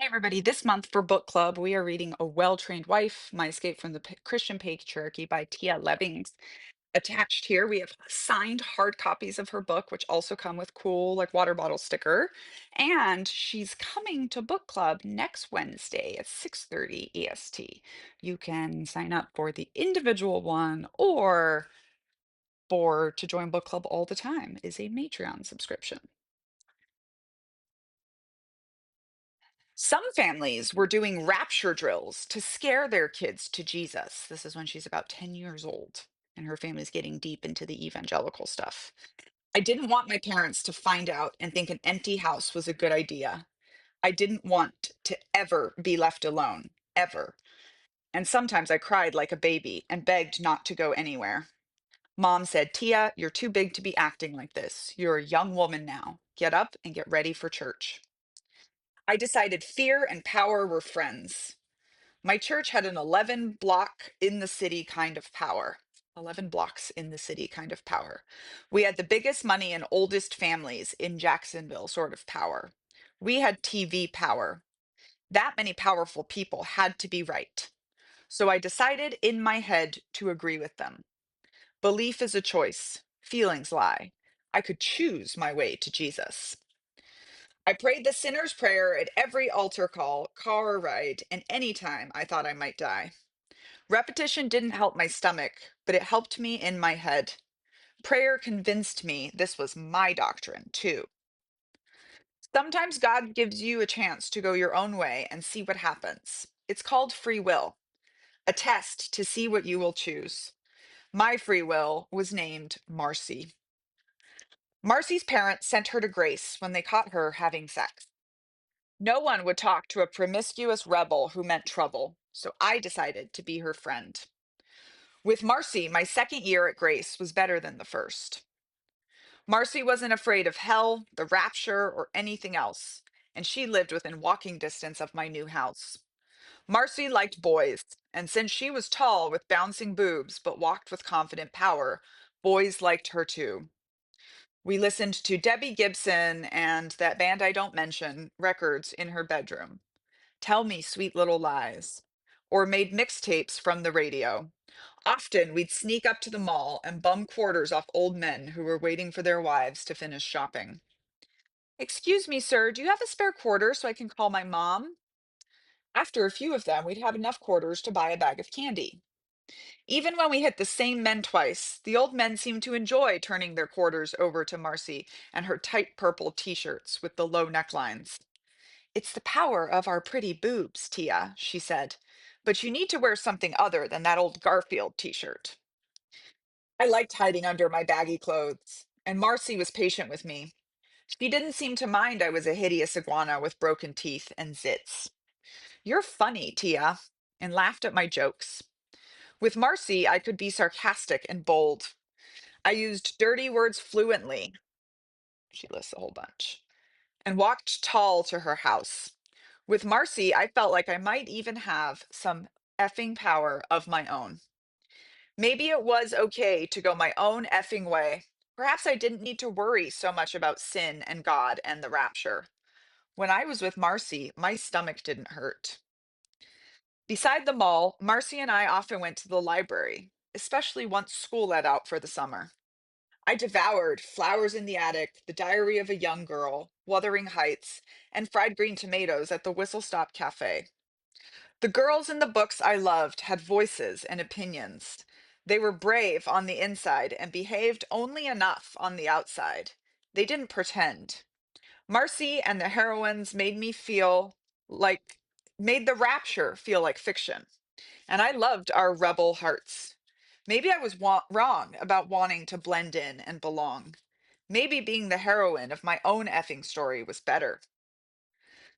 Hey, everybody. This month for book club, we are reading A Well-Trained Wife, My Escape from the Christian Patriarchy by Tia Levings. Attached here, we have signed hard copies of her book, which also come with cool, like water bottle sticker. And she's coming to book club next Wednesday at 6:30 EST. You can sign up for the individual one or for to join book club all the time is a Matreon subscription. Some families were doing rapture drills to scare their kids to Jesus. This is when she's about 10 years old, and her family's getting deep into the evangelical stuff. I didn't want my parents to find out and think an empty house was a good idea. I didn't want to ever be left alone, ever. And sometimes I cried like a baby and begged not to go anywhere. Mom said, Tia, you're too big to be acting like this. You're a young woman now. Get up and get ready for church. I decided fear and power were friends. My church had an 11 block in the city kind of power. 11 blocks in the city kind of power. We had the biggest money and oldest families in Jacksonville sort of power. We had TV power. That many powerful people had to be right. So I decided in my head to agree with them. Belief is a choice. Feelings lie. I could choose my way to Jesus. I prayed the sinner's prayer at every altar call, car ride, and any time I thought I might die. Repetition didn't help my stomach, but it helped me in my head. Prayer convinced me this was my doctrine, too. Sometimes God gives you a chance to go your own way and see what happens. It's called free will, a test to see what you will choose. My free will was named Marcy. Marcy's parents sent her to Grace when they caught her having sex. No one would talk to a promiscuous rebel who meant trouble, so I decided to be her friend. With Marcy, my second year at Grace was better than the first. Marcy wasn't afraid of hell, the rapture, or anything else, and she lived within walking distance of my new house. Marcy liked boys, and since she was tall with bouncing boobs but walked with confident power, boys liked her too. We listened to Debbie Gibson and that band I don't mention records in her bedroom. Tell Me Sweet Little Lies, or made mixtapes from the radio. Often we'd sneak up to the mall and bum quarters off old men who were waiting for their wives to finish shopping. Excuse me, sir, do you have a spare quarter so I can call my mom? After a few of them, we'd have enough quarters to buy a bag of candy. Even when we hit the same men twice, the old men seemed to enjoy turning their quarters over to Marcy and her tight purple t shirts with the low necklines. It's the power of our pretty boobs, Tia, she said. But you need to wear something other than that old Garfield t-shirt. I liked hiding under my baggy clothes, and Marcy was patient with me. She didn't seem to mind I was a hideous iguana with broken teeth and zits. You're funny, Tia, and laughed at my jokes. With Marcy, I could be sarcastic and bold. I used dirty words fluently. She lists a whole bunch. And walked tall to her house. With Marcy, I felt like I might even have some effing power of my own. Maybe it was okay to go my own effing way. Perhaps I didn't need to worry so much about sin and God and the rapture. When I was with Marcy, my stomach didn't hurt. Beside the mall, Marcy and I often went to the library, especially once school let out for the summer. I devoured Flowers in the Attic, The Diary of a Young Girl, Wuthering Heights, and fried green tomatoes at the Whistle Stop Cafe. The girls in the books I loved had voices and opinions. They were brave on the inside and behaved only enough on the outside. They didn't pretend. Marcy and the heroines like, made the rapture feel like fiction. And I loved our rebel hearts. Maybe I was wrong about wanting to blend in and belong. Maybe being the heroine of my own effing story was better.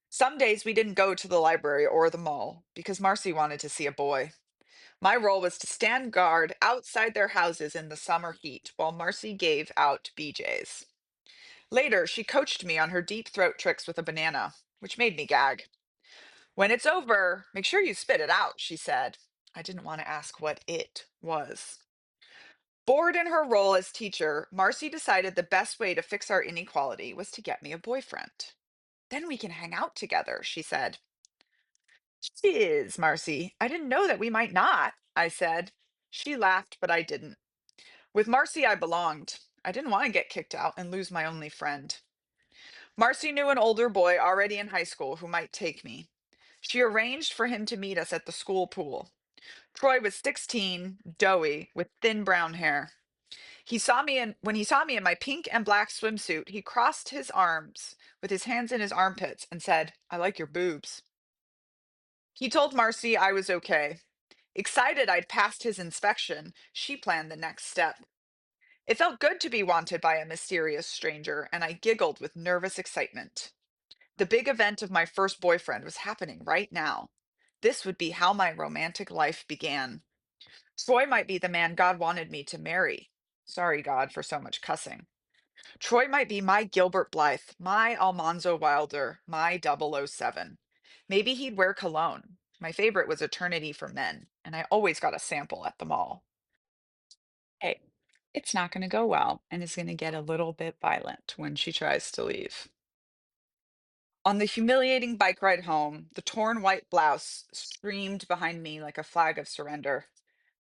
Some days we didn't go to the library or the mall because Marcy wanted to see a boy. My role was to stand guard outside their houses in the summer heat while Marcy gave out BJs. Later, she coached me on her deep throat tricks with a banana, which made me gag. When it's over, make sure you spit it out, she said. I didn't want to ask what it was. Bored in her role as teacher, Marcy decided the best way to fix our inequality was to get me a boyfriend. Then we can hang out together, she said. She is, Marcy. I didn't know that we might not, I said. She laughed, but I didn't. With Marcy, I belonged. I didn't want to get kicked out and lose my only friend. Marcy knew an older boy already in high school who might take me. She arranged for him to meet us at the school pool. Troy was 16, doughy, with thin brown hair. When he saw me in my pink and black swimsuit, he crossed his arms with his hands in his armpits and said, "I like your boobs." He told Marcy I was okay. Excited I'd passed his inspection, she planned the next step. It felt good to be wanted by a mysterious stranger, and I giggled with nervous excitement. The big event of my first boyfriend was happening right now. This would be how my romantic life began. Troy might be the man God wanted me to marry. Sorry, God, for so much cussing. Troy might be my Gilbert Blythe, my Almanzo Wilder, my 007. Maybe he'd wear cologne. My favorite was Eternity for Men, and I always got a sample at the mall. Hey, it's not going to go well and is going to get a little bit violent when she tries to leave. On the humiliating bike ride home, the torn white blouse streamed behind me like a flag of surrender.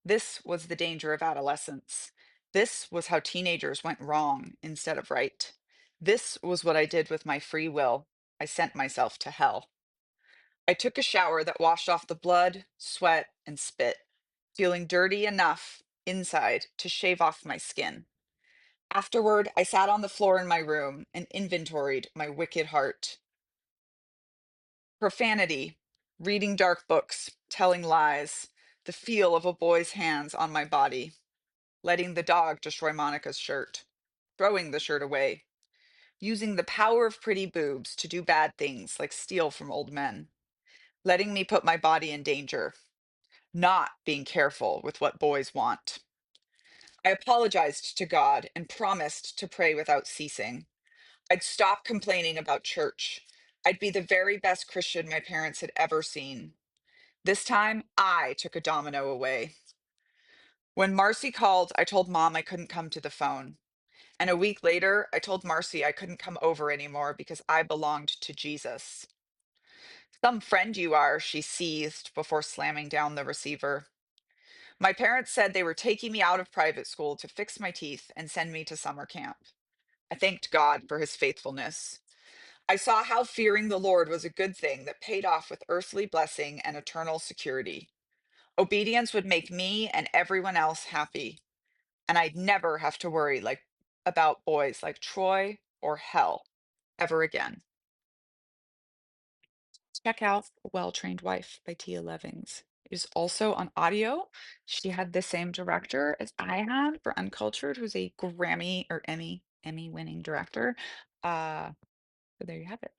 This was the danger of adolescence. This was how teenagers went wrong instead of right. This was what I did with my free will. I sent myself to hell. I took a shower that washed off the blood, sweat, and spit, feeling dirty enough inside to shave off my skin. Afterward, I sat on the floor in my room and inventoried my wicked heart. Profanity, reading dark books, telling lies, the feel of a boy's hands on my body, letting the dog destroy Monica's shirt, throwing the shirt away, using the power of pretty boobs to do bad things like steal from old men, letting me put my body in danger, not being careful with what boys want. I apologized to God and promised to pray without ceasing. I'd stop complaining about church. I'd be the very best Christian my parents had ever seen. This time, I took a domino away. When Marcy called, I told Mom I couldn't come to the phone. And a week later, I told Marcy I couldn't come over anymore because I belonged to Jesus. Some friend you are, she seethed before slamming down the receiver. My parents said they were taking me out of private school to fix my teeth and send me to summer camp. I thanked God for his faithfulness. I saw how fearing the Lord was a good thing that paid off with earthly blessing and eternal security. Obedience would make me and everyone else happy, and I'd never have to worry about boys like Troy or hell ever again. Check out Well Trained Wife by Tia Levings. It is also on audio. She had the same director as I had for Uncultured, who's a Grammy or Emmy winning director. Uh, so there you have it.